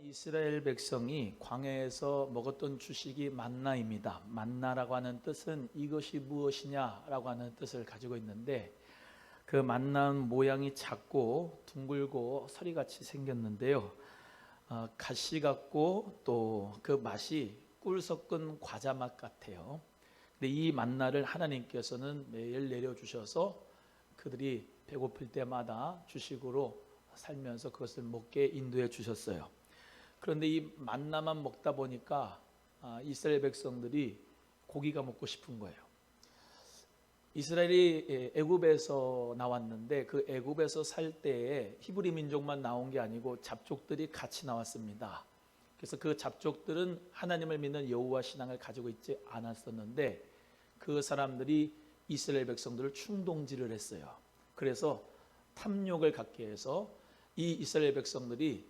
이스라엘 백성이 광야에서 먹었던 주식이 만나입니다. 만나라고 하는 뜻은 이것이 무엇이냐라고 하는 뜻을 가지고 있는데, 그 만나는 모양이 작고 둥글고 서리같이 생겼는데요, 가시 같고 또 그 맛이 꿀 섞은 과자 맛 같아요. 근데 이 만나를 하나님께서는 매일 내려주셔서 그들이 배고플 때마다 주식으로 살면서 그것을 먹게 인도해 주셨어요. 그런데 이 만나만 먹다 보니까 이스라엘 백성들이 고기가 먹고 싶은 거예요. 이스라엘이 애굽에서 나왔는데, 그 애굽에서 살 때에 히브리 민족만 나온 게 아니고 잡족들이 같이 나왔습니다. 그래서 그 잡족들은 하나님을 믿는 여호와 신앙을 가지고 있지 않았었는데, 그 사람들이 이스라엘 백성들을 충동질을 했어요. 그래서 탐욕을 갖게 해서 이 이스라엘 백성들이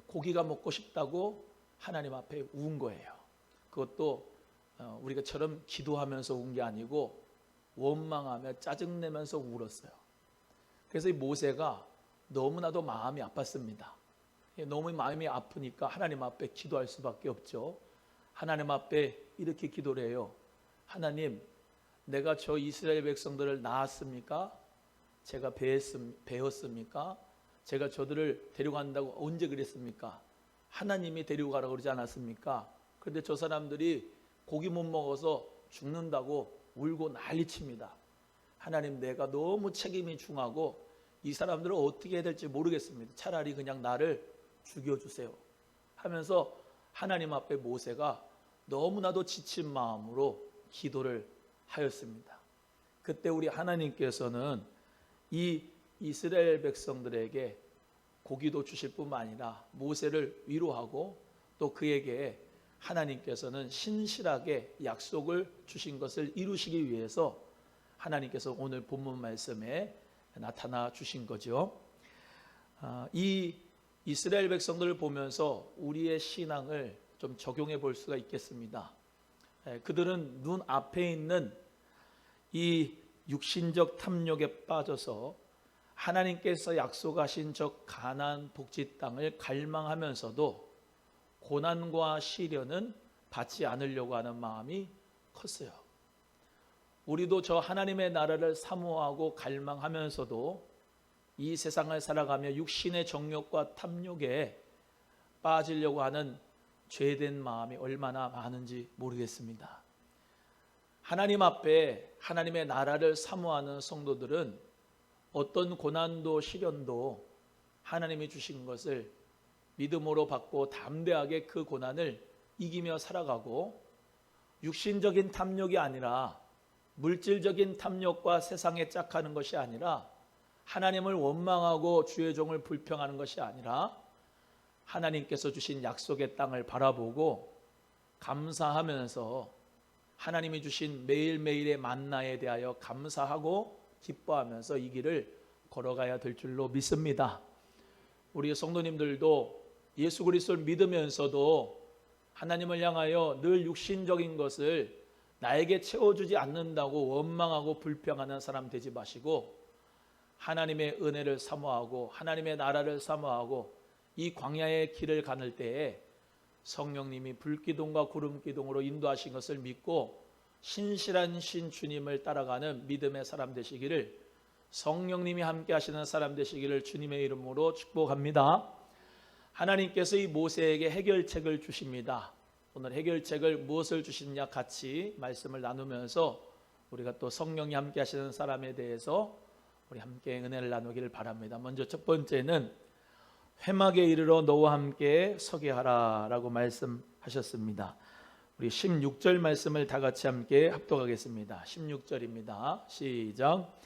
고기가 먹고 싶다고 하나님 앞에 운 거예요. 그것도 우리가처럼 기도하면서 운 게 아니고 원망하며 짜증내면서 울었어요. 그래서 이 모세가 너무나도 마음이 아팠습니다. 너무 마음이 아프니까 하나님 앞에 기도할 수밖에 없죠. 하나님 앞에 이렇게 기도를 해요. 하나님, 내가 저 이스라엘 백성들을 낳았습니까? 제가 배웠습니까? 제가 저들을 데려간다고 언제 그랬습니까? 하나님이 데리고 가라고 그러지 않았습니까? 그런데 저 사람들이 고기 못 먹어서 죽는다고 울고 난리칩니다. 하나님, 내가 너무 책임이 중하고 이 사람들을 어떻게 해야 될지 모르겠습니다. 차라리 그냥 나를 죽여주세요 하면서 하나님 앞에 모세가 너무나도 지친 마음으로 기도를 하였습니다. 그때 우리 하나님께서는 이 이스라엘 백성들에게 고기도 주실 뿐만 아니라 모세를 위로하고 또 그에게 하나님께서는 신실하게 약속을 주신 것을 이루시기 위해서 하나님께서 오늘 본문 말씀에 나타나 주신 거죠. 이 이스라엘 백성들을 보면서 우리의 신앙을 좀 적용해 볼 수가 있겠습니다. 그들은 눈 앞에 있는 이 육신적 탐욕에 빠져서 하나님께서 약속하신 저 가나안 복지 땅을 갈망하면서도 고난과 시련은 받지 않으려고 하는 마음이 컸어요. 우리도 저 하나님의 나라를 사모하고 갈망하면서도 이 세상을 살아가며 육신의 정욕과 탐욕에 빠지려고 하는 죄된 마음이 얼마나 많은지 모르겠습니다. 하나님 앞에 하나님의 나라를 사모하는 성도들은 어떤 고난도 시련도 하나님이 주신 것을 믿음으로 받고 담대하게 그 고난을 이기며 살아가고, 육신적인 탐욕이 아니라 물질적인 탐욕과 세상에 짝하는 것이 아니라 하나님을 원망하고 주의 종을 불평하는 것이 아니라 하나님께서 주신 약속의 땅을 바라보고 감사하면서 하나님이 주신 매일매일의 만나에 대하여 감사하고 기뻐하면서 이 길을 걸어가야 될 줄로 믿습니다. 우리 성도님들도 예수 그리스도를 믿으면서도 하나님을 향하여 늘 육신적인 것을 나에게 채워주지 않는다고 원망하고 불평하는 사람 되지 마시고, 하나님의 은혜를 사모하고 하나님의 나라를 사모하고 이 광야의 길을 가는 때에 성령님이 불기둥과 구름기둥으로 인도하신 것을 믿고 신실한 신 주님을 따라가는 믿음의 사람 되시기를, 성령님이 함께 하시는 사람 되시기를 주님의 이름으로 축복합니다. 하나님께서 이 모세에게 해결책을 주십니다. 오늘 해결책을 무엇을 주시느냐 같이 말씀을 나누면서 우리가 또 성령이 함께 하시는 사람에 대해서 우리 함께 은혜를 나누기를 바랍니다. 먼저 첫 번째는 회막에 이르러 너와 함께 서게 하라 라고 말씀하셨습니다. 우리 16절 말씀을 다 같이 함께 합독하겠습니다. 16절입니다. 시작.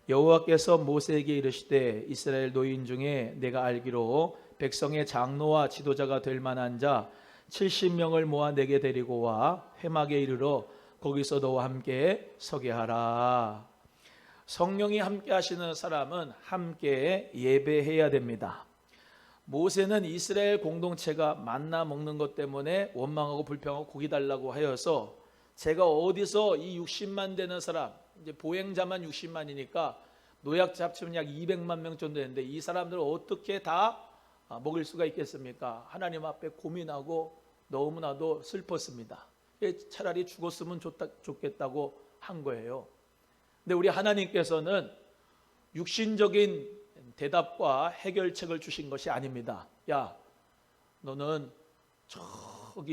여호와께서 모세에게 이르시되 이스라엘 노인 중에 내가 알기로 백성의 장로와 지도자가 될 만한 자 70명을 모아 내게 데리고 와 회막에 이르러 거기서 너와 함께 서게 하라. 성령이 함께 하시는 사람은 함께 예배해야 됩니다. 모세는 이스라엘 공동체가 만나 먹는 것 때문에 원망하고 불평하고 고기 달라고 하여서 제가 어디서 이 60만 되는 사람, 이제 보행자만 60만이니까 노약자 합치면 약 200만 명 정도 되는데 이 사람들을 어떻게 다 먹일 수가 있겠습니까? 하나님 앞에 고민하고 너무나도 슬펐습니다. 차라리 죽었으면 좋겠다고 한 거예요. 근데 우리 하나님께서는 육신적인 대답과 해결책을 주신 것이 아닙니다. 야, 너는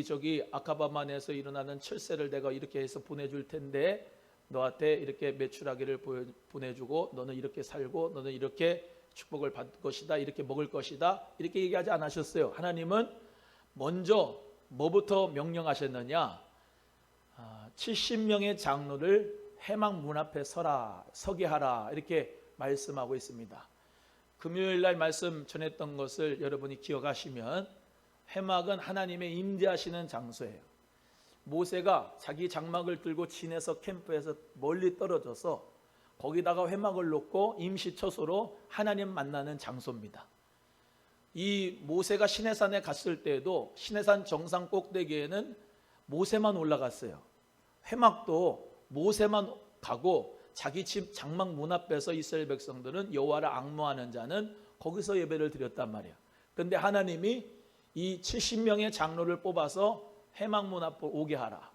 저기 아카바만에서 일어나는 철새를 내가 이렇게 해서 보내줄 텐데 너한테 이렇게 메추라기를 보내주고 너는 이렇게 살고 너는 이렇게 축복을 받을 것이다, 이렇게 먹을 것이다, 이렇게 얘기하지 않으셨어요. 하나님은 먼저 뭐부터 명령하셨느냐? 70명의 장로를 회막 문 앞에 서게 하라, 이렇게 말씀하고 있습니다. 금요일 날 말씀 전했던 것을 여러분이 기억하시면 회막은 하나님의 임재하시는 장소예요. 모세가 자기 장막을 들고 진에서 캠프에서 멀리 떨어져서 거기다가 회막을 놓고 임시처소로 하나님 만나는 장소입니다. 이 모세가 시내산에 갔을 때에도 시내산 정상 꼭대기에는 모세만 올라갔어요. 회막도 모세만 가고 자기 집 장막 문 앞에서 이스라엘 백성들은 여호와를 앙모하는 자는 거기서 예배를 드렸단 말이에요. 그런데 하나님이 이 70명의 장로를 뽑아서 회막문 앞으로 오게 하라.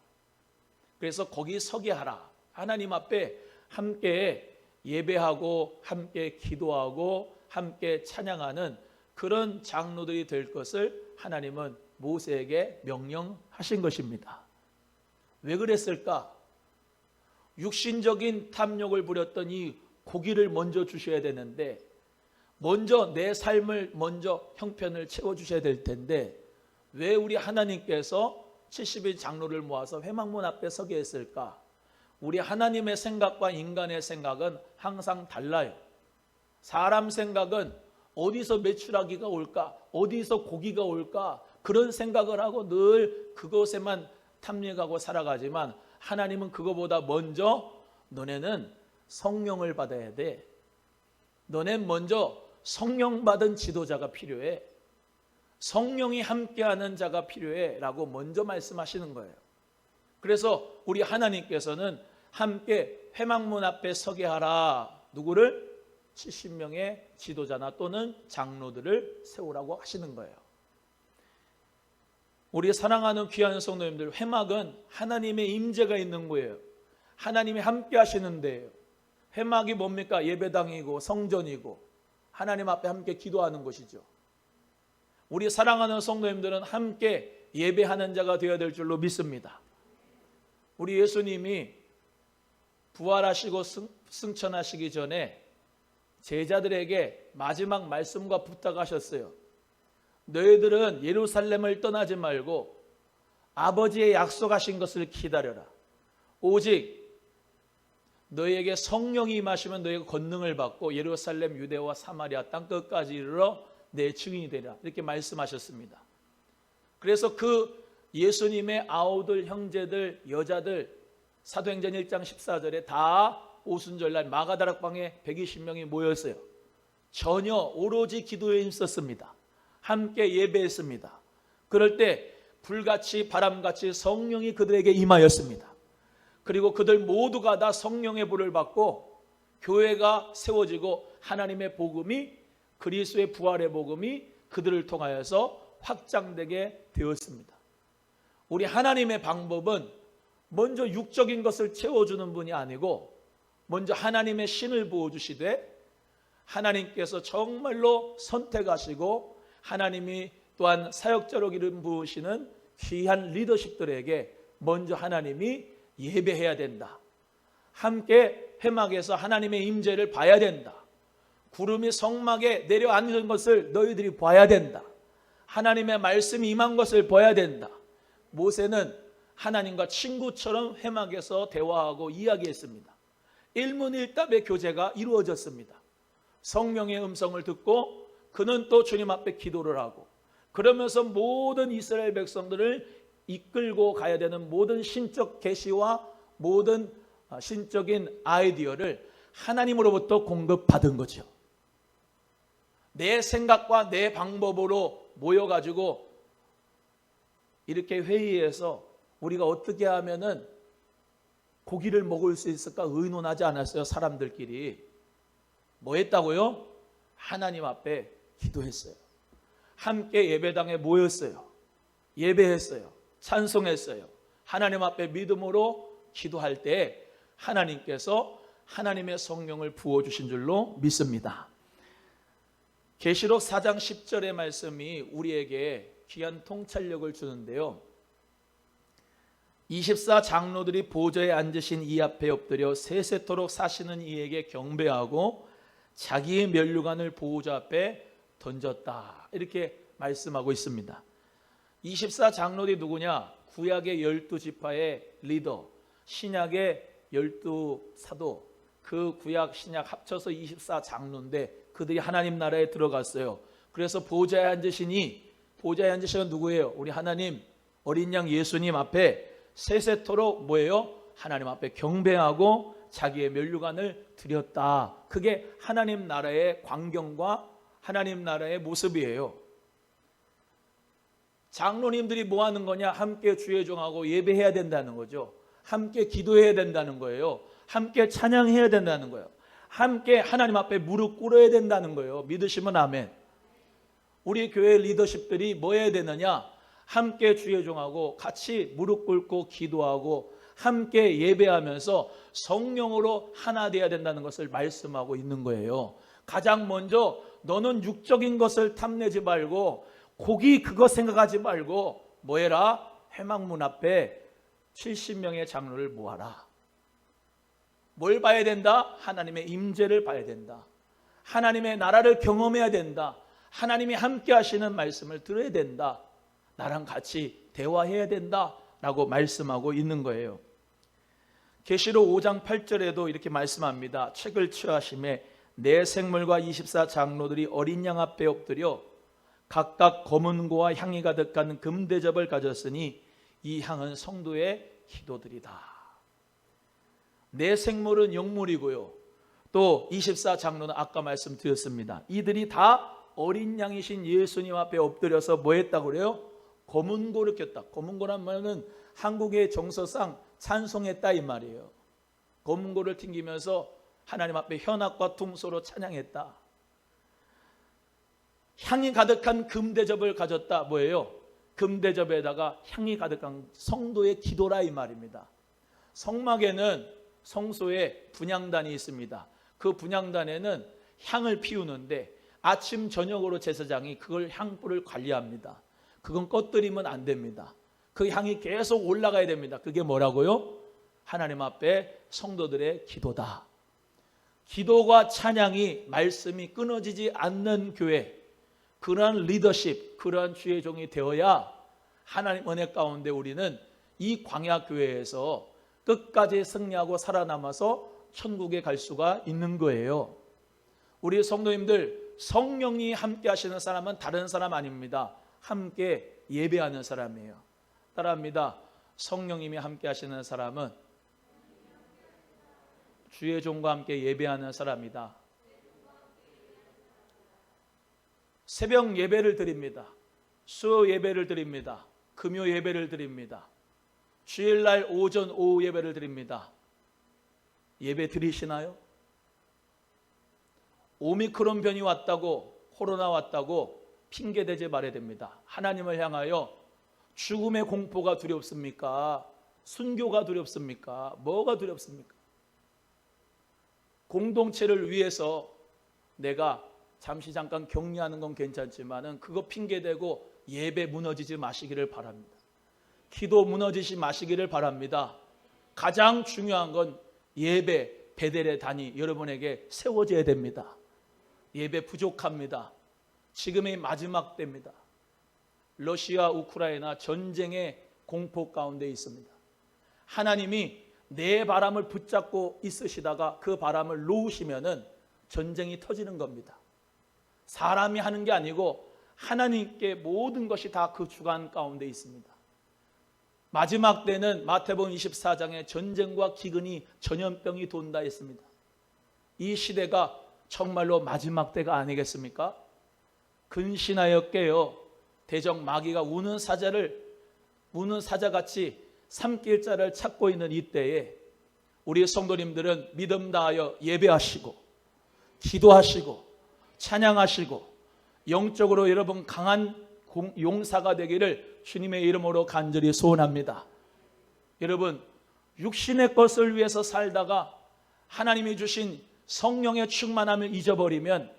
그래서 거기 서게 하라. 하나님 앞에 함께 예배하고 함께 기도하고 함께 찬양하는 그런 장로들이 될 것을 하나님은 모세에게 명령하신 것입니다. 왜 그랬을까? 육신적인 탐욕을 부렸던 이 고기를 먼저 주셔야 되는데, 먼저 내 삶을 먼저 형편을 채워주셔야 될 텐데 왜 우리 하나님께서 70인 장로를 모아서 회막문 앞에 서게 했을까? 우리 하나님의 생각과 인간의 생각은 항상 달라요. 사람 생각은 어디서 메추라기가 올까? 어디서 고기가 올까? 그런 생각을 하고 늘 그것에만 탐닉하고 살아가지만 하나님은 그거보다 먼저 너네는 성령을 받아야 돼. 너넨 먼저 성령 받은 지도자가 필요해. 성령이 함께하는 자가 필요해 라고 먼저 말씀하시는 거예요. 그래서 우리 하나님께서는 함께 회막문 앞에 서게 하라. 누구를? 70명의 지도자나 또는 장로들을 세우라고 하시는 거예요. 우리 사랑하는 귀한 성도님들, 회막은 하나님의 임재가 있는 거예요. 하나님이 함께 하시는 데예요. 회막이 뭡니까? 예배당이고 성전이고 하나님 앞에 함께 기도하는 곳이죠. 우리 사랑하는 성도님들은 함께 예배하는 자가 되어야 될 줄로 믿습니다. 우리 예수님이 부활하시고 승천하시기 전에 제자들에게 마지막 말씀과 부탁하셨어요. 너희들은 예루살렘을 떠나지 말고 아버지의 약속하신 것을 기다려라. 오직 너희에게 성령이 임하시면 너희가 권능을 받고 예루살렘, 유대와 사마리아 땅 끝까지 이르러 내 증인이 되리라. 이렇게 말씀하셨습니다. 그래서 그 예수님의 아우들, 형제들, 여자들 사도행전 1장 14절에 다 오순절날 마가다락방에 120명이 모였어요. 전혀 오로지 기도에 힘썼습니다. 함께 예배했습니다. 그럴 때 불같이 바람같이 성령이 그들에게 임하였습니다. 그리고 그들 모두가 다 성령의 불을 받고 교회가 세워지고 하나님의 복음이, 그리스도의 부활의 복음이 그들을 통하여서 확장되게 되었습니다. 우리 하나님의 방법은 먼저 육적인 것을 채워주는 분이 아니고 먼저 하나님의 신을 부어주시되 하나님께서 정말로 선택하시고 하나님이 또한 사역자로 기름 부으시는 귀한 리더십들에게 먼저 하나님이 예배해야 된다. 함께 회막에서 하나님의 임재를 봐야 된다. 구름이 성막에 내려앉은 것을 너희들이 봐야 된다. 하나님의 말씀이 임한 것을 봐야 된다. 모세는 하나님과 친구처럼 회막에서 대화하고 이야기했습니다. 일문일답의 교제가 이루어졌습니다. 성령의 음성을 듣고 그는 또 주님 앞에 기도를 하고 그러면서 모든 이스라엘 백성들을 이끌고 가야 되는 모든 신적 계시와 모든 신적인 아이디어를 하나님으로부터 공급받은 거죠. 내 생각과 내 방법으로 모여가지고 이렇게 회의해서 우리가 어떻게 하면은 고기를 먹을 수 있을까 의논하지 않았어요. 사람들끼리 뭐 했다고요? 하나님 앞에 기도했어요. 함께 예배당에 모였어요. 예배했어요. 찬송했어요. 하나님 앞에 믿음으로 기도할 때 하나님께서 하나님의 성령을 부어주신 줄로 믿습니다. 계시록 4장 10절의 말씀이 우리에게 귀한 통찰력을 주는데요. 24 장로들이 보좌에 앉으신 이 앞에 엎드려 세세토록 사시는 이에게 경배하고 자기의 면류관을 보호자 앞에 던졌다. 이렇게 말씀하고 있습니다. 24 장로들이 누구냐? 구약의 12지파의 리더, 신약의 12사도, 그 구약 신약 합쳐서 24 장로인데 그들이 하나님 나라에 들어갔어요. 그래서 보좌에 앉으시니, 보좌에 앉으시는 누구예요? 우리 하나님 어린 양 예수님 앞에 세세토록 뭐예요? 하나님 앞에 경배하고 자기의 면류관을 드렸다. 그게 하나님 나라의 광경과 하나님 나라의 모습이에요. 장로님들이 뭐 하는 거냐? 함께 주의 종하고 예배해야 된다는 거죠. 함께 기도해야 된다는 거예요. 함께 찬양해야 된다는 거예요. 함께 하나님 앞에 무릎 꿇어야 된다는 거예요. 믿으시면 아멘. 우리 교회 리더십들이 뭐 해야 되느냐? 함께 주의 종하고 같이 무릎 꿇고 기도하고 함께 예배하면서 성령으로 하나 되어야 된다는 것을 말씀하고 있는 거예요. 가장 먼저 너는 육적인 것을 탐내지 말고 고기 그거 생각하지 말고 뭐 해라? 회막문 앞에 70명의 장로를 모아라. 뭘 봐야 된다? 하나님의 임재를 봐야 된다. 하나님의 나라를 경험해야 된다. 하나님이 함께 하시는 말씀을 들어야 된다. 나랑 같이 대화해야 된다 라고 말씀하고 있는 거예요. 계시록 5장 8절에도 이렇게 말씀합니다. 책을 취하심에 내 생물과 24 장로들이 어린 양 앞에 엎드려 각각 검은 고와 향이 가득한 금대접을 가졌으니 이 향은 성도의 기도들이다. 내 생물은 영물이고요. 또 24 장로는 아까 말씀드렸습니다. 이들이 다 어린 양이신 예수님 앞에 엎드려서 뭐 했다고 그래요? 검은 고를 꼈다. 검은 고란 말은 한국의 정서상 찬송했다 이 말이에요. 검은 고를 튕기면서 하나님 앞에 현악과 퉁소로 찬양했다. 향이 가득한 금대접을 가졌다. 뭐예요? 금대접에다가 향이 가득한 성도의 기도라 이 말입니다. 성막에는 성소에 분향단이 있습니다. 그 분향단에는 향을 피우는데 아침 저녁으로 제사장이 그걸 향불을 관리합니다. 그건 꺼뜨리면 안 됩니다. 그 향이 계속 올라가야 됩니다. 그게 뭐라고요? 하나님 앞에 성도들의 기도다. 기도와 찬양이 말씀이 끊어지지 않는 교회, 그러한 리더십, 그러한 주의 종이 되어야 하나님 은혜 가운데 우리는 이 광야교회에서 끝까지 승리하고 살아남아서 천국에 갈 수가 있는 거예요. 우리 성도님들, 성령이 함께 하시는 사람은 다른 사람 아닙니다. 함께 예배하는 사람이에요. 따라합니다. 성령님이 함께 하시는 사람은 주의 종과 함께 예배하는 사람이다. 새벽 예배를 드립니다. 수요 예배를 드립니다. 금요 예배를 드립니다. 주일날 오전 오후 예배를 드립니다. 예배 드리시나요? 오미크론 변이 왔다고, 코로나 왔다고 핑계대지 말아야 됩니다. 하나님을 향하여 죽음의 공포가 두렵습니까? 순교가 두렵습니까? 뭐가 두렵습니까? 공동체를 위해서 내가 잠시 잠깐 격려하는 건 괜찮지만은 그거 핑계대고 예배 무너지지 마시기를 바랍니다. 기도 무너지지 마시기를 바랍니다. 가장 중요한 건 예배, 베델의 단이 여러분에게 세워져야 됩니다. 예배 부족합니다. 지금이 마지막 때입니다. 러시아, 우크라이나 전쟁의 공포 가운데 있습니다. 하나님이 내 바람을 붙잡고 있으시다가 그 바람을 놓으시면은 전쟁이 터지는 겁니다. 사람이 하는 게 아니고 하나님께 모든 것이 다 그 주관 가운데 있습니다. 마지막 때는 마태복음 24장에 전쟁과 기근이 전염병이 돈다 했습니다. 이 시대가 정말로 마지막 때가 아니겠습니까? 근신하여 깨어 대적 마귀가 우는 사자같이 삼킬 자를 찾고 있는 이때에 우리 성도님들은 믿음 다하여 예배하시고 기도하시고 찬양하시고 영적으로 여러분 강한 용사가 되기를 주님의 이름으로 간절히 소원합니다. 여러분, 육신의 것을 위해서 살다가 하나님이 주신 성령의 충만함을 잊어버리면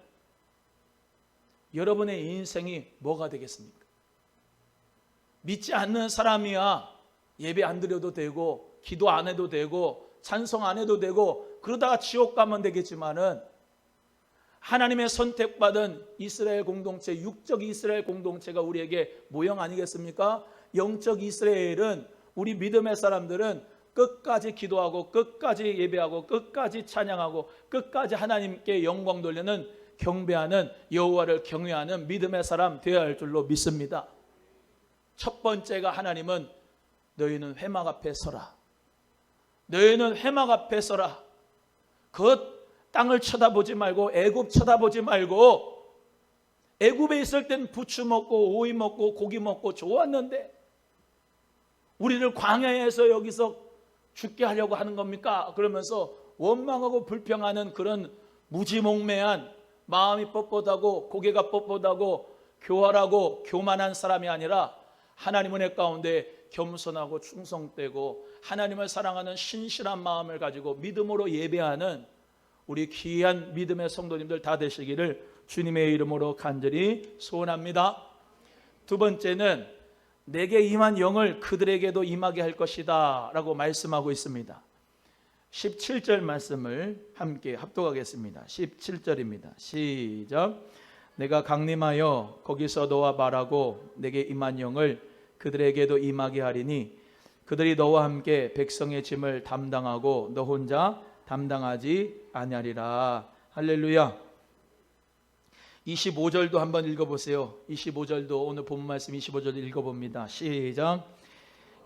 여러분의 인생이 뭐가 되겠습니까? 믿지 않는 사람이야 예배 안 드려도 되고 기도 안 해도 되고 찬송 안 해도 되고 그러다가 지옥 가면 되겠지만은 하나님의 선택받은 이스라엘 공동체, 육적 이스라엘 공동체가 우리에게 모형 아니겠습니까? 영적 이스라엘은 우리 믿음의 사람들은 끝까지 기도하고 끝까지 예배하고 끝까지 찬양하고 끝까지 하나님께 영광 돌리는 경배하는 여호와를 경외하는 믿음의 사람 되어야 할 줄로 믿습니다. 첫 번째가 하나님은 너희는 회막 앞에 서라. 너희는 회막 앞에 서라. 그 땅을 쳐다보지 말고 애굽 쳐다보지 말고 애굽에 있을 땐 부추 먹고 오이 먹고 고기 먹고 좋았는데 우리를 광야에서 여기서 죽게 하려고 하는 겁니까? 그러면서 원망하고 불평하는 그런 무지몽매한 마음이 뻣뻣하고 고개가 뻣뻣하고 교활하고 교만한 사람이 아니라 하나님 은혜 가운데 겸손하고 충성되고 하나님을 사랑하는 신실한 마음을 가지고 믿음으로 예배하는 우리 귀한 믿음의 성도님들 다 되시기를 주님의 이름으로 간절히 소원합니다. 두 번째는 내게 임한 영을 그들에게도 임하게 할 것이다 라고 말씀하고 있습니다. 17절 말씀을 함께 합독하겠습니다. 17절입니다. 시작. 내가 강림하여 거기서 너와 말하고 내게 임한 영을 그들에게도 임하게 하리니 그들이 너와 함께 백성의 짐을 담당하고 너 혼자 담당하지 아니하리라. 할렐루야. 25절도 한번 읽어보세요. 25절도 오늘 본문 말씀 25절 읽어봅니다. 시작.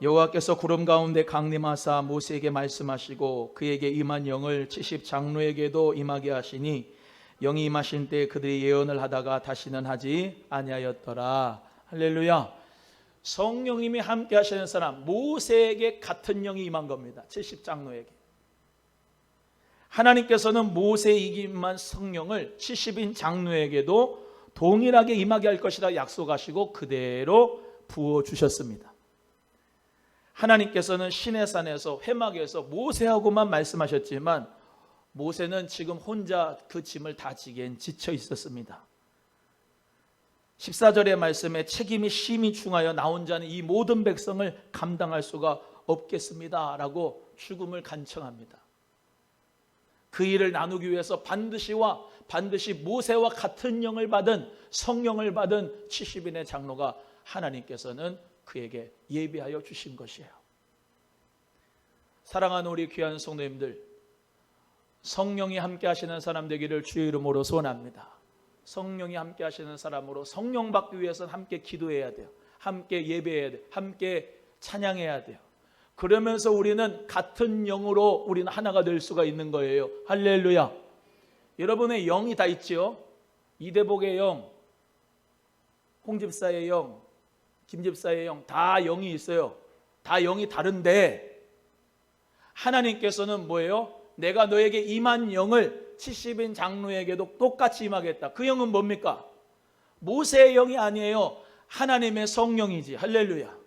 여호와께서 구름 가운데 강림하사 모세에게 말씀하시고 그에게 임한 영을 70 장로에게도 임하게 하시니 영이 임하신 때 그들이 예언을 하다가 다시는 하지 아니하였더라. 할렐루야. 성령님이 함께 하시는 사람 모세에게 같은 영이 임한 겁니다. 70 장로에게. 하나님께서는 모세에게 임한 성령을 70인 장로에게도 동일하게 임하게 할 것이라 약속하시고 그대로 부어주셨습니다. 하나님께서는 시내산에서 회막에서 모세하고만 말씀하셨지만 모세는 지금 혼자 그 짐을 다 지기엔 지쳐 있었습니다. 14절의 말씀에 책임이 심히 중하여 나 혼자는 이 모든 백성을 감당할 수가 없겠습니다 라고 죽음을 간청합니다. 그 일을 나누기 위해서 반드시 모세와 같은 영을 받은 성령을 받은 70인의 장로가 하나님께서는 그에게 예비하여 주신 것이에요. 사랑하는 우리 귀한 성도님들, 성령이 함께 하시는 사람 되기를 주의 이름으로 소원합니다. 성령이 함께 하시는 사람으로 성령 받기 위해서는 함께 기도해야 돼요. 함께 예배해야 돼요. 함께 찬양해야 돼요. 그러면서 우리는 같은 영으로 우리는 하나가 될 수가 있는 거예요. 할렐루야. 여러분의 영이 다 있지요. 이대복의 영, 홍집사의 영, 김집사의 영, 다 영이 있어요. 다 영이 다른데 하나님께서는 뭐예요? 내가 너에게 임한 영을 70인 장로에게도 똑같이 임하겠다. 그 영은 뭡니까? 모세의 영이 아니에요. 하나님의 성령이지. 할렐루야.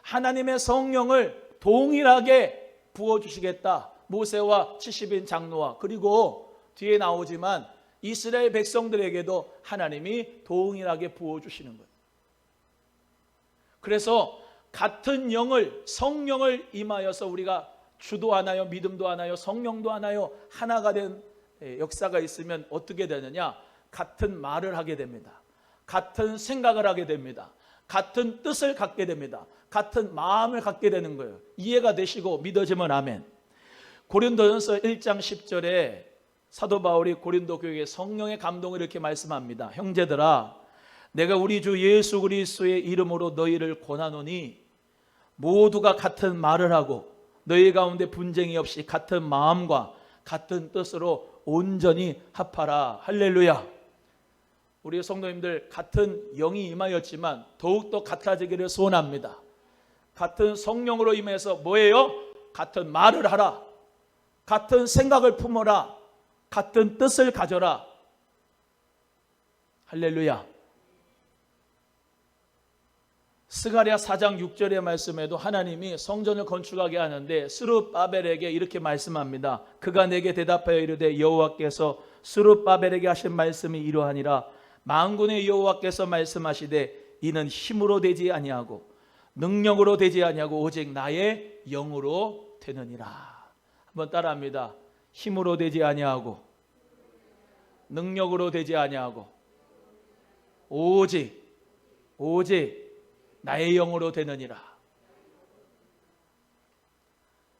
하나님의 성령을 동일하게 부어주시겠다. 모세와 70인 장로와 그리고 뒤에 나오지만 이스라엘 백성들에게도 하나님이 동일하게 부어주시는 거예요. 그래서 같은 영을 성령을 임하여서 우리가 주도 하나요? 믿음도 하나요? 성령도 하나요? 하나가 된 역사가 있으면 어떻게 되느냐? 같은 말을 하게 됩니다. 같은 생각을 하게 됩니다. 같은 뜻을 갖게 됩니다. 같은 마음을 갖게 되는 거예요. 이해가 되시고 믿어지면 아멘. 고린도전서 1장 10절에 사도 바울이 고린도 교회에 성령의 감동을 이렇게 말씀합니다. 형제들아, 내가 우리 주 예수 그리스도의 이름으로 너희를 권하노니 모두가 같은 말을 하고 너희 가운데 분쟁이 없이 같은 마음과 같은 뜻으로 온전히 합하라. 할렐루야. 우리 성도님들 같은 영이 임하였지만 더욱더 같아지기를 소원합니다. 같은 성령으로 임해서 뭐예요? 같은 말을 하라. 같은 생각을 품어라. 같은 뜻을 가져라. 할렐루야. 스가랴 4장 6절의 말씀에도 하나님이 성전을 건축하게 하는데 스룹바벨에게 이렇게 말씀합니다. 그가 내게 대답하여 이르되 여호와께서 스룹바벨에게 하신 말씀이 이러하니라. 만군의 여호와께서 말씀하시되 이는 힘으로 되지 아니하고 능력으로 되지 아니하고 오직 나의 영으로 되느니라. 한번 따라합니다. 힘으로 되지 아니하고 능력으로 되지 아니하고 오직 나의 영으로 되느니라.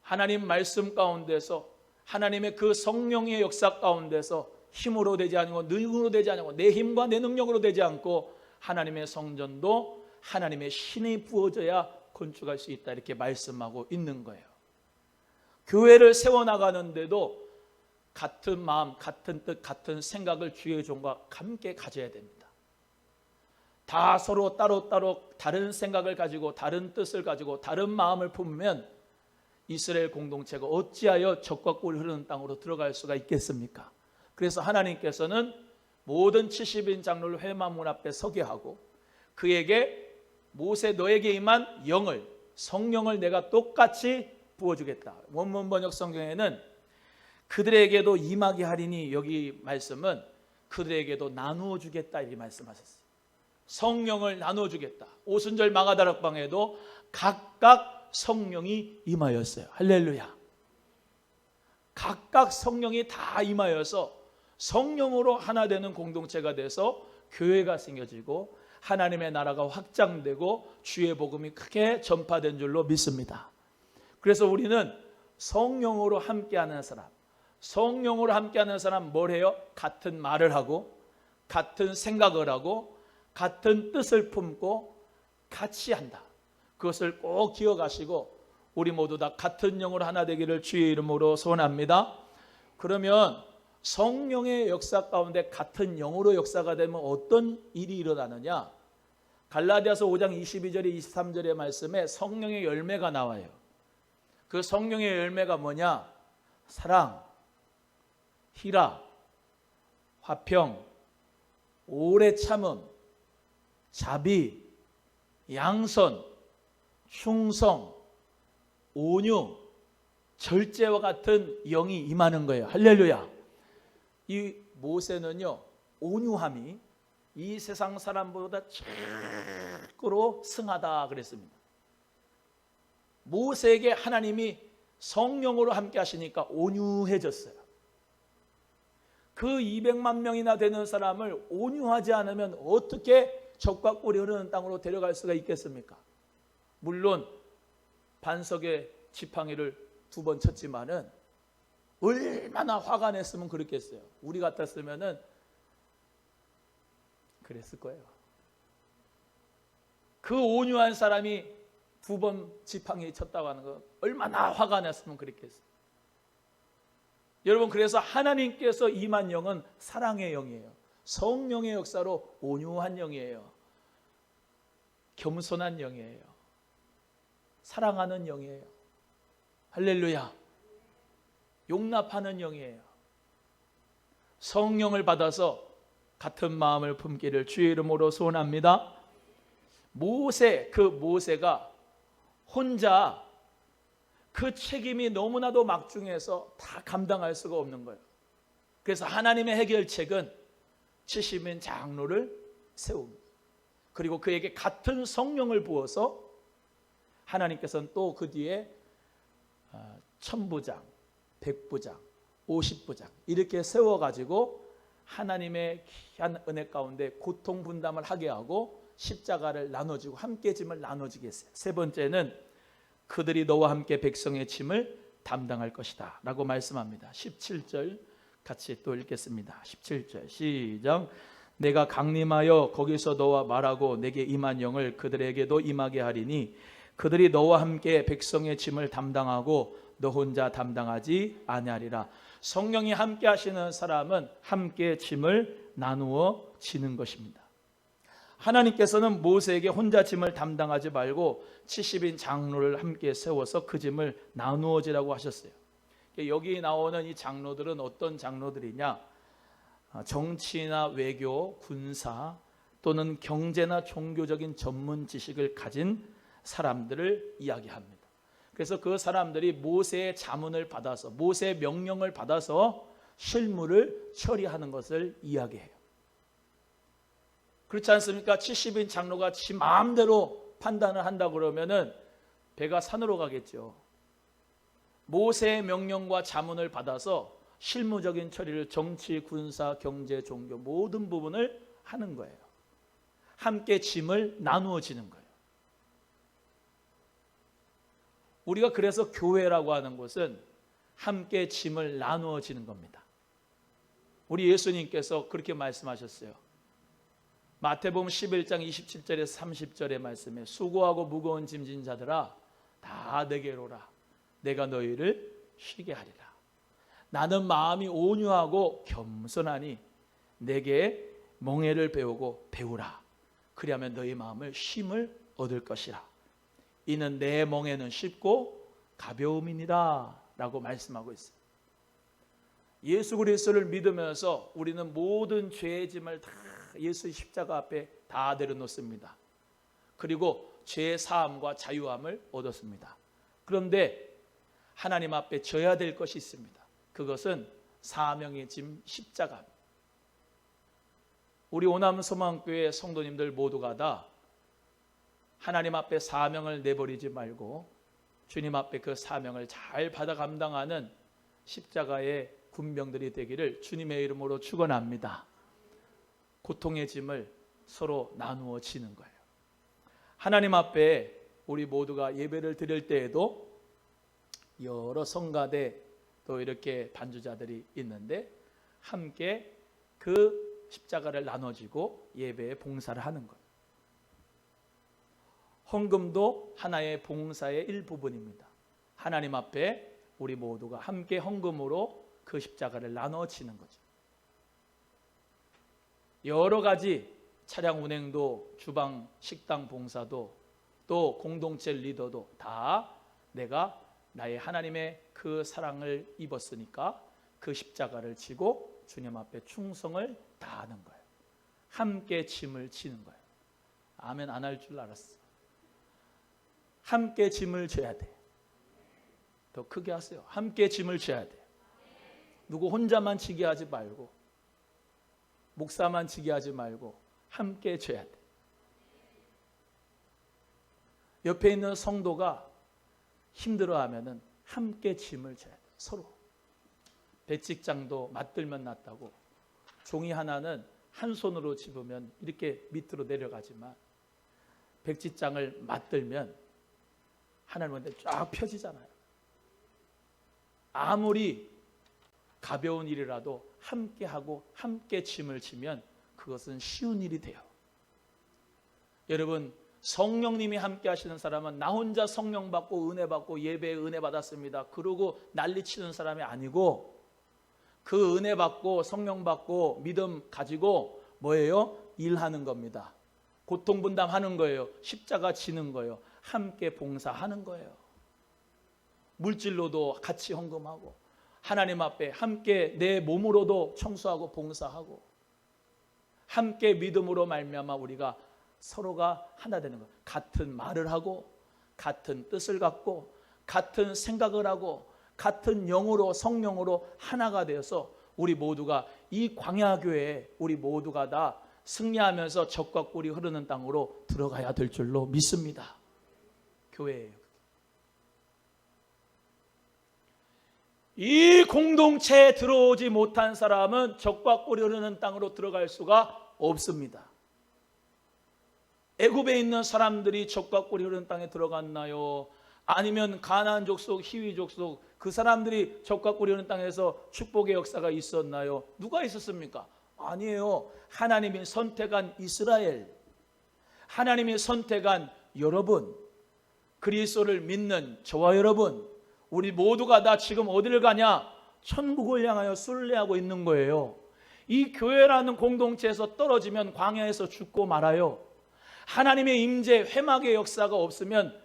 하나님 말씀 가운데서 하나님의 그 성령의 역사 가운데서 힘으로 되지 않고 능력으로 되지 않고 내 힘과 내 능력으로 되지 않고 하나님의 성전도 하나님의 신이 부어져야 건축할 수 있다, 이렇게 말씀하고 있는 거예요. 교회를 세워나가는데도 같은 마음, 같은 뜻, 같은 생각을 주의 종과 함께 가져야 됩니다. 다 서로 따로따로 다른 생각을 가지고 다른 뜻을 가지고 다른 마음을 품으면 이스라엘 공동체가 어찌하여 적과 꿀이 흐르는 땅으로 들어갈 수가 있겠습니까? 그래서 하나님께서는 모든 70인 장로를 회막문 앞에 서게 하고 그에게 모세 너에게 임한 영을, 성령을 내가 똑같이 부어주겠다. 원문 번역 성경에는 그들에게도 임하게 하리니, 여기 말씀은 그들에게도 나누어 주겠다 이렇게 말씀하셨어요. 성령을 나눠주겠다. 오순절 마가다락방에도 각각 성령이 임하였어요. 할렐루야. 각각 성령이 다 임하여서 성령으로 하나 되는 공동체가 돼서 교회가 생겨지고 하나님의 나라가 확장되고 주의 복음이 크게 전파된 줄로 믿습니다. 그래서 우리는 성령으로 함께하는 사람, 성령으로 함께하는 사람 뭘 해요? 같은 말을 하고 같은 생각을 하고 같은 뜻을 품고 같이 한다. 그것을 꼭 기억하시고 우리 모두 다 같은 영으로 하나 되기를 주의 이름으로 소원합니다. 그러면 성령의 역사 가운데 같은 영으로 역사가 되면 어떤 일이 일어나느냐? 갈라디아서 5장 22절에 23절의 말씀에 성령의 열매가 나와요. 그 성령의 열매가 뭐냐? 사랑, 희락, 화평, 오래 참음, 자비, 양선, 충성, 온유, 절제와 같은 영이 임하는 거예요. 할렐루야. 이 모세는요, 온유함이 이 세상 사람보다 최고로 승하다 그랬습니다. 모세에게 하나님이 성령으로 함께 하시니까 온유해졌어요. 그 200만 명이나 되는 사람을 온유하지 않으면 어떻게 적과 꿀이 흐르는 땅으로 데려갈 수가 있겠습니까? 물론 반석의 지팡이를 2번 쳤지만은 얼마나 화가 냈으면 그랬겠어요. 우리 같았으면은 그랬을 거예요. 그 온유한 사람이 2번 지팡이 쳤다고 하는 거 얼마나 화가 났으면 그랬겠어요. 여러분, 그래서 하나님께서 임한 영은 사랑의 영이에요. 성령의 역사로 온유한 영이에요. 겸손한 영이에요. 사랑하는 영이에요. 할렐루야. 용납하는 영이에요. 성령을 받아서 같은 마음을 품기를 주의 이름으로 소원합니다. 모세가 혼자 그 책임이 너무나도 막중해서 다 감당할 수가 없는 거예요. 그래서 하나님의 해결책은 70인 장로를 세웁니다. 그리고 그에게 같은 성령을 부어서 하나님께서는 또 그 뒤에 1000부장, 100부장, 50부장 이렇게 세워가지고 하나님의 귀한 은혜 가운데 고통 분담을 하게 하고 십자가를 나눠주고 함께 짐을 나눠주게 했어요. 세 번째는 그들이 너와 함께 백성의 짐을 담당할 것이다 라고 말씀합니다. 17절 같이 또 읽겠습니다. 17절 시작. 내가 강림하여 거기서 너와 말하고 내게 임한 영을 그들에게도 임하게 하리니 그들이 너와 함께 백성의 짐을 담당하고 너 혼자 담당하지 아니하리라. 성령이 함께 하시는 사람은 함께 짐을 나누어 지는 것입니다. 하나님께서는 모세에게 혼자 짐을 담당하지 말고 70인 장로를 함께 세워서 그 짐을 나누어 지라고 하셨어요. 여기 나오는 이 장로들은 어떤 장로들이냐? 정치나 외교, 군사 또는 경제나 종교적인 전문 지식을 가진 사람들을 이야기합니다. 그래서 그 사람들이 모세의 자문을 받아서 모세의 명령을 받아서 실무를 처리하는 것을 이야기해요. 그렇지 않습니까? 70인 장로가 지 마음대로 판단을 한다 그러면은 배가 산으로 가겠죠. 모세의 명령과 자문을 받아서 실무적인 처리를 정치, 군사, 경제, 종교 모든 부분을 하는 거예요. 함께 짐을 나누어지는 거예요. 우리가 그래서 교회라고 하는 것은 함께 짐을 나누어지는 겁니다. 우리 예수님께서 그렇게 말씀하셨어요. 마태복음 11장 27절에서 30절의 말씀에 수고하고 무거운 짐진 자들아 다 내게로 오라. 내가 너희를 쉬게 하리라. 나는 마음이 온유하고 겸손하니 내게 멍에를 배우라. 그리하면 너희 마음을 쉼을 얻을 것이라. 이는 내 멍에는 쉽고 가벼움이니라 라고 말씀하고 있어요. 예수 그리스도를 믿으면서 우리는 모든 죄의 짐을 다 예수의 십자가 앞에 다 내려놓습니다. 그리고 죄의 사함과 자유함을 얻었습니다. 그런데 하나님 앞에 져야 될 것이 있습니다. 그것은 사명의 짐 십자가입니다. 우리 오남 소망교회 성도님들 모두가 다 하나님 앞에 사명을 내버리지 말고 주님 앞에 그 사명을 잘 받아 감당하는 십자가의 군병들이 되기를 주님의 이름으로 축원합니다. 고통의 짐을 서로 나누어 지는 거예요. 하나님 앞에 우리 모두가 예배를 드릴 때에도 여러 성가대 또 이렇게 반주자들이 있는데 함께 그 십자가를 나눠지고 예배에 봉사를 하는 거예요. 헌금도 하나의 봉사의 일부분입니다. 하나님 앞에 우리 모두가 함께 헌금으로 그 십자가를 나눠지는 거죠. 여러 가지 차량 운행도 주방 식당 봉사도 또 공동체 리더도 다 내가 나의 하나님의 그 사랑을 입었으니까 그 십자가를 지고 주님 앞에 충성을 다하는 거예요. 함께 짐을 지는 거예요. 아멘 안 할 줄 알았어. 함께 짐을 져야 돼. 더 크게 하세요. 함께 짐을 져야 돼. 누구 혼자만 지게 하지 말고 목사만 지게 하지 말고 함께 져야 돼. 옆에 있는 성도가 힘들어하면은 함께 짐을 져야 돼. 서로. 배직장도 맞들면 낫다고. 종이 하나는 한 손으로 집으면 이렇게 밑으로 내려가지만 백지장을 맞들면 하나님한테 쫙 펴지잖아요. 아무리 가벼운 일이라도 함께 하고 함께 짐을 지면 그것은 쉬운 일이 돼요. 여러분 성령님이 함께 하시는 사람은 나 혼자 성령 받고 은혜 받고 예배에 은혜 받았습니다. 그러고 난리치는 사람이 아니고 그 은혜 받고 성령 받고 믿음 가지고 뭐예요? 일하는 겁니다. 고통 분담하는 거예요. 십자가 지는 거예요. 함께 봉사하는 거예요. 물질로도 같이 헌금하고 하나님 앞에 함께 내 몸으로도 청소하고 봉사하고 함께 믿음으로 말미암아 우리가 서로가 하나 되는 거예요. 같은 말을 하고 같은 뜻을 갖고 같은 생각을 하고 같은 영으로 성령으로 하나가 되어서 우리 모두가 이 광야교회에 우리 모두가 다 승리하면서 젖과 꿀이 흐르는 땅으로 들어가야 될 줄로 믿습니다. 교회예요. 이 공동체에 들어오지 못한 사람은 젖과 꿀이 흐르는 땅으로 들어갈 수가 없습니다. 애굽에 있는 사람들이 젖과 꿀이 흐르는 땅에 들어갔나요? 아니면 가나안 족속, 히위 족속 그 사람들이 젖과 꿀이 흐르는 땅에서 축복의 역사가 있었나요? 누가 있었습니까? 아니에요. 하나님이 선택한 이스라엘, 하나님이 선택한 여러분, 그리스도를 믿는 저와 여러분, 우리 모두가 다 지금 어디를 가냐? 천국을 향하여 순례하고 있는 거예요. 이 교회라는 공동체에서 떨어지면 광야에서 죽고 말아요. 하나님의 임재, 회막의 역사가 없으면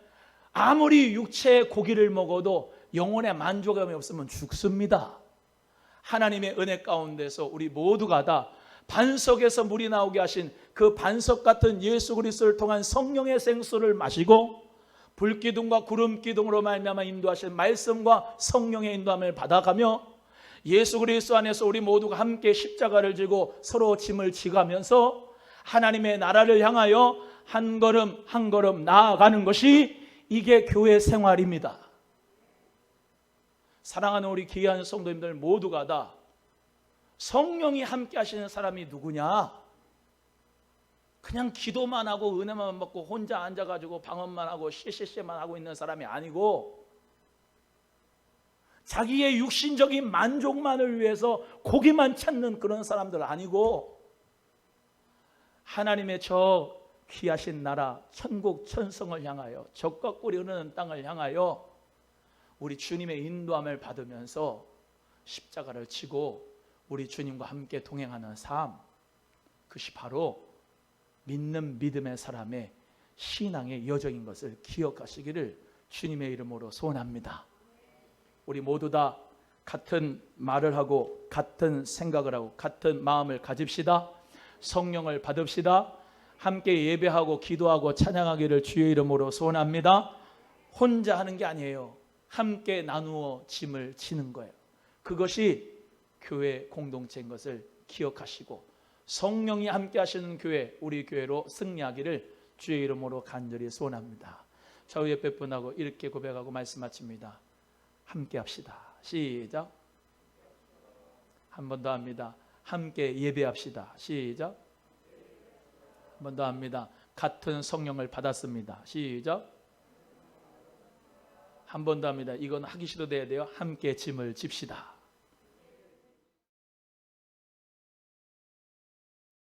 아무리 육체의 고기를 먹어도 영혼의 만족감이 없으면 죽습니다. 하나님의 은혜 가운데서 우리 모두가 다 반석에서 물이 나오게 하신 그 반석 같은 예수 그리스도를 통한 성령의 생수를 마시고 불기둥과 구름기둥으로 말미암아 인도하신 말씀과 성령의 인도함을 받아가며 예수 그리스도 안에서 우리 모두가 함께 십자가를 지고 서로 짐을 지가면서 하나님의 나라를 향하여 한 걸음 한 걸음 나아가는 것이 이게 교회 생활입니다. 사랑하는 우리 귀한 성도님들 모두가 다 성령이 함께 하시는 사람이 누구냐? 그냥 기도만 하고 은혜만 받고 혼자 앉아가지고 방언만 하고 씨씨씨만 하고 있는 사람이 아니고 자기의 육신적인 만족만을 위해서 고기만 찾는 그런 사람들 아니고 하나님의 저 귀하신 나라 천국 천성을 향하여 적과 꿀이 흐르는 땅을 향하여 우리 주님의 인도함을 받으면서 십자가를 지고 우리 주님과 함께 동행하는 삶, 그것이 바로 믿는 믿음의 사람의 신앙의 여정인 것을 기억하시기를 주님의 이름으로 소원합니다. 우리 모두 다 같은 말을 하고 같은 생각을 하고 같은 마음을 가집시다. 성령을 받읍시다. 함께 예배하고 기도하고 찬양하기를 주의 이름으로 소원합니다. 혼자 하는 게 아니에요. 함께 나누어 짐을 지는 거예요. 그것이 교회 공동체인 것을 기억하시고 성령이 함께 하시는 교회, 우리 교회로 승리하기를 주의 이름으로 간절히 소원합니다. 좌우 옆에 분하고 이렇게 고백하고 말씀 마칩니다. 함께 합시다. 시작. 한 번 더 합니다. 함께 예배합시다. 시작. 한 번 더 합니다. 같은 성령을 받았습니다. 시작. 한 번 더 합니다. 이건 하기 싫어도 해야 돼요. 함께 짐을 집시다.